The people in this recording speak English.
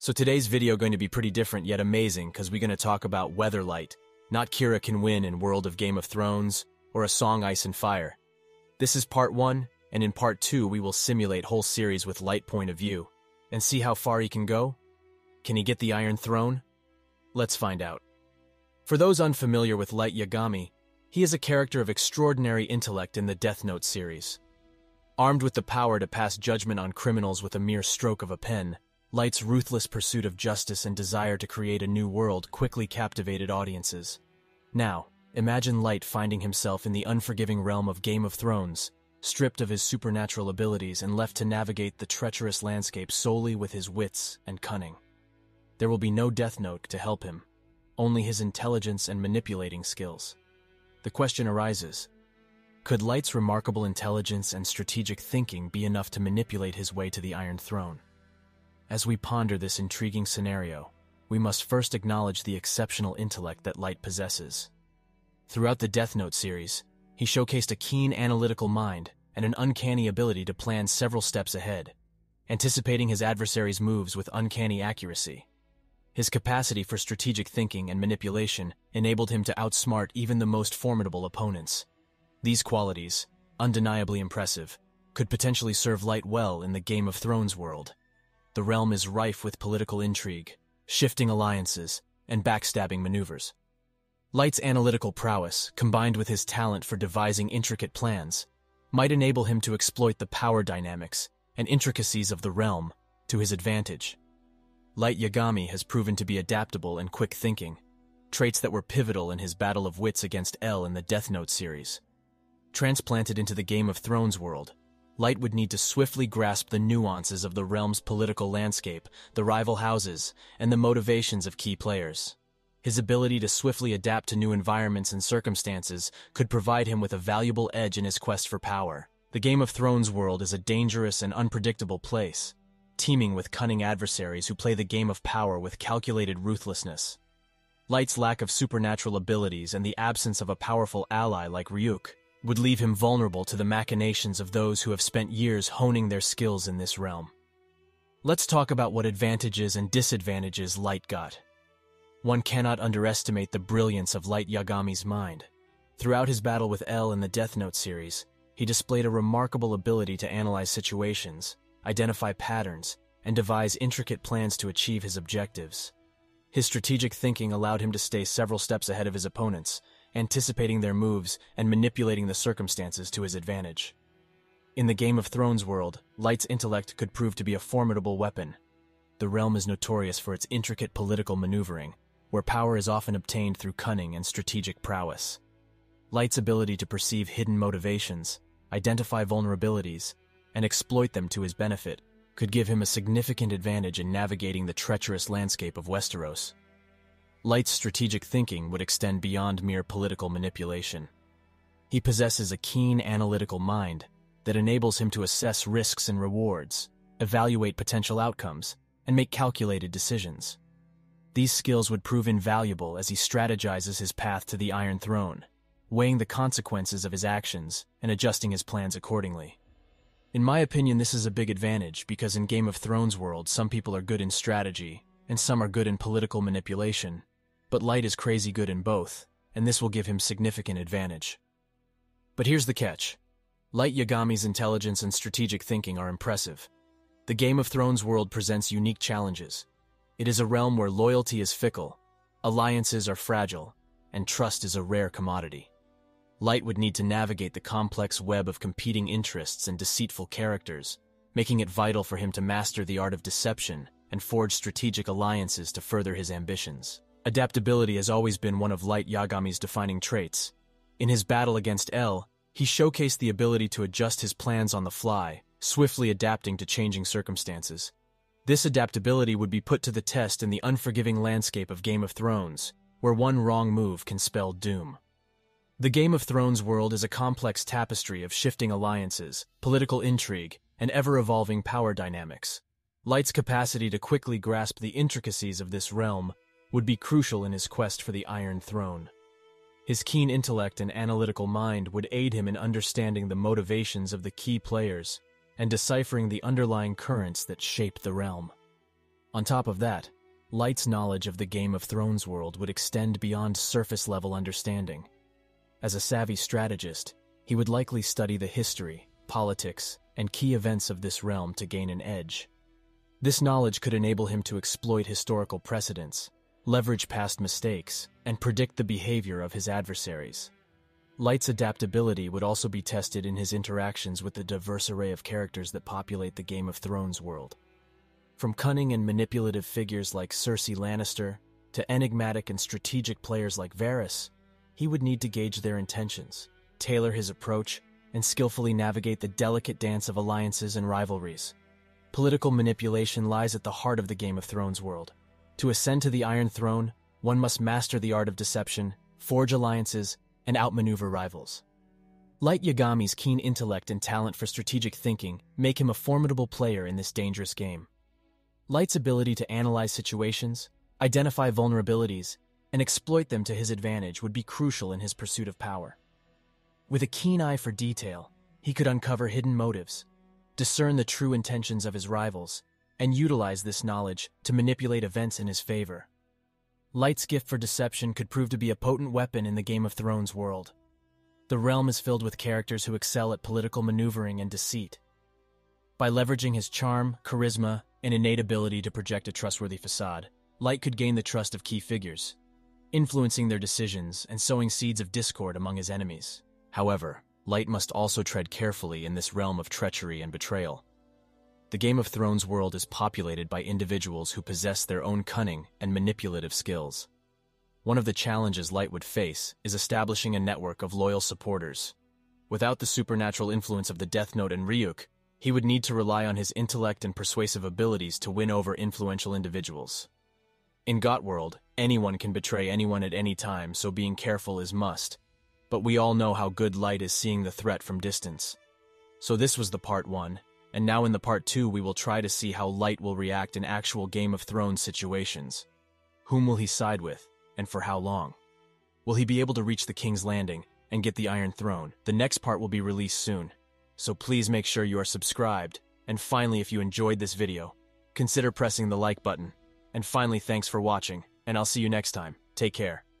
So today's video going to be pretty different yet amazing because we're going to talk about Weatherlight, not Kira Can Win in World of Game of Thrones, or A Song Ice and Fire. This is part 1, and in part 2 we will simulate whole series with Light point of view, and see how far he can go. Can he get the Iron Throne? Let's find out. For those unfamiliar with Light Yagami, he is a character of extraordinary intellect in the Death Note series. Armed with the power to pass judgment on criminals with a mere stroke of a pen, Light's ruthless pursuit of justice and desire to create a new world quickly captivated audiences. Now, imagine Light finding himself in the unforgiving realm of Game of Thrones, stripped of his supernatural abilities and left to navigate the treacherous landscape solely with his wits and cunning. There will be no Death Note to help him, only his intelligence and manipulating skills. The question arises, could Light's remarkable intelligence and strategic thinking be enough to manipulate his way to the Iron Throne? As we ponder this intriguing scenario, we must first acknowledge the exceptional intellect that Light possesses. Throughout the Death Note series, he showcased a keen analytical mind and an uncanny ability to plan several steps ahead, anticipating his adversary's moves with uncanny accuracy. His capacity for strategic thinking and manipulation enabled him to outsmart even the most formidable opponents. These qualities, undeniably impressive, could potentially serve Light well in the Game of Thrones world. The realm is rife with political intrigue, shifting alliances, and backstabbing maneuvers. Light's analytical prowess, combined with his talent for devising intricate plans, might enable him to exploit the power dynamics and intricacies of the realm to his advantage. Light Yagami has proven to be adaptable and quick-thinking, traits that were pivotal in his battle of wits against L in the Death Note series. Transplanted into the Game of Thrones world, Light would need to swiftly grasp the nuances of the realm's political landscape, the rival houses, and the motivations of key players. His ability to swiftly adapt to new environments and circumstances could provide him with a valuable edge in his quest for power. The Game of Thrones world is a dangerous and unpredictable place, teeming with cunning adversaries who play the game of power with calculated ruthlessness. Light's lack of supernatural abilities and the absence of a powerful ally like Ryuk would leave him vulnerable to the machinations of those who have spent years honing their skills in this realm. Let's talk about what advantages and disadvantages Light got. One cannot underestimate the brilliance of Light Yagami's mind. Throughout his battle with L in the Death Note series, he displayed a remarkable ability to analyze situations, identify patterns, and devise intricate plans to achieve his objectives. His strategic thinking allowed him to stay several steps ahead of his opponents, anticipating their moves and manipulating the circumstances to his advantage. In the Game of Thrones world, Light's intellect could prove to be a formidable weapon. The realm is notorious for its intricate political maneuvering, where power is often obtained through cunning and strategic prowess. Light's ability to perceive hidden motivations, identify vulnerabilities, and exploit them to his benefit could give him a significant advantage in navigating the treacherous landscape of Westeros. Light's strategic thinking would extend beyond mere political manipulation. He possesses a keen analytical mind that enables him to assess risks and rewards, evaluate potential outcomes, and make calculated decisions. These skills would prove invaluable as he strategizes his path to the Iron Throne, weighing the consequences of his actions and adjusting his plans accordingly. In my opinion, this is a big advantage because in Game of Thrones world, some people are good in strategy, and some are good in political manipulation. But Light is crazy good in both, and this will give him significant advantage. But here's the catch. Light Yagami's intelligence and strategic thinking are impressive. The Game of Thrones world presents unique challenges. It is a realm where loyalty is fickle, alliances are fragile, and trust is a rare commodity. Light would need to navigate the complex web of competing interests and deceitful characters, making it vital for him to master the art of deception and forge strategic alliances to further his ambitions. Adaptability has always been one of Light Yagami's defining traits. In his battle against L, he showcased the ability to adjust his plans on the fly, swiftly adapting to changing circumstances. This adaptability would be put to the test in the unforgiving landscape of Game of Thrones, where one wrong move can spell doom. The Game of Thrones world is a complex tapestry of shifting alliances, political intrigue, and ever-evolving power dynamics. Light's capacity to quickly grasp the intricacies of this realm would be crucial in his quest for the Iron Throne. His keen intellect and analytical mind would aid him in understanding the motivations of the key players and deciphering the underlying currents that shape the realm. On top of that, Light's knowledge of the Game of Thrones world would extend beyond surface-level understanding. As a savvy strategist, he would likely study the history, politics, and key events of this realm to gain an edge. This knowledge could enable him to exploit historical precedents, leverage past mistakes, and predict the behavior of his adversaries. Light's adaptability would also be tested in his interactions with the diverse array of characters that populate the Game of Thrones world. From cunning and manipulative figures like Cersei Lannister to enigmatic and strategic players like Varys, he would need to gauge their intentions, tailor his approach, and skillfully navigate the delicate dance of alliances and rivalries. Political manipulation lies at the heart of the Game of Thrones world. To ascend to the Iron Throne, one must master the art of deception, forge alliances, and outmaneuver rivals. Light Yagami's keen intellect and talent for strategic thinking make him a formidable player in this dangerous game. Light's ability to analyze situations, identify vulnerabilities, and exploit them to his advantage would be crucial in his pursuit of power. With a keen eye for detail, he could uncover hidden motives, discern the true intentions of his rivals, and utilize this knowledge to manipulate events in his favor. Light's gift for deception could prove to be a potent weapon in the Game of Thrones world. The realm is filled with characters who excel at political maneuvering and deceit. By leveraging his charm, charisma, and innate ability to project a trustworthy facade, Light could gain the trust of key figures, influencing their decisions and sowing seeds of discord among his enemies. However, Light must also tread carefully in this realm of treachery and betrayal. The Game of Thrones world is populated by individuals who possess their own cunning and manipulative skills. One of the challenges Light would face is establishing a network of loyal supporters. Without the supernatural influence of the Death Note and Ryuk, he would need to rely on his intellect and persuasive abilities to win over influential individuals. In GOT world, anyone can betray anyone at any time, so being careful is must. But we all know how good Light is seeing the threat from distance. So this was the part 1, and now in the part 2 we will try to see how Light will react in actual Game of Thrones situations. Whom will he side with, and for how long? Will he be able to reach the King's Landing and get the Iron Throne? The next part will be released soon. So please make sure you are subscribed, and finally if you enjoyed this video, consider pressing the like button. And finally thanks for watching, and I'll see you next time. Take care.